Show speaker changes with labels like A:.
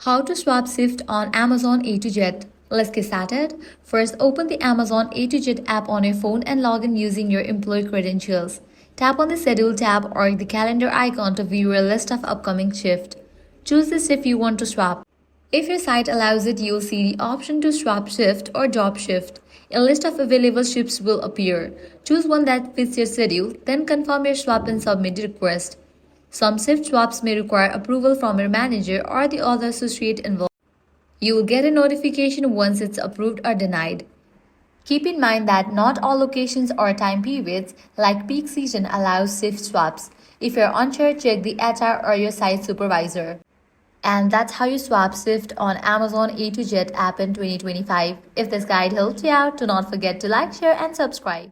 A: How to swap shift on Amazon A to Z. Let's get started. First, open the Amazon A to Z app on your phone and log in using your employee credentials. Tap on the Schedule tab or the calendar icon to view your list of upcoming shifts. Choose the shift you want to swap. If your site allows it, you'll see the option to swap shift or drop shift. A list of available shifts will appear. Choose one that fits your schedule, then confirm your swap and submit the request. Some shift swaps may require approval from your manager or the other associate involved. You will get a notification once it's approved or denied. Keep in mind that not all locations or time periods, like peak season, allows shift swaps. If you're unsure, check the HR or your site supervisor. And that's how you swap shift on Amazon A to Z app in 2025. If this guide helped you out, do not forget to like, share, and subscribe.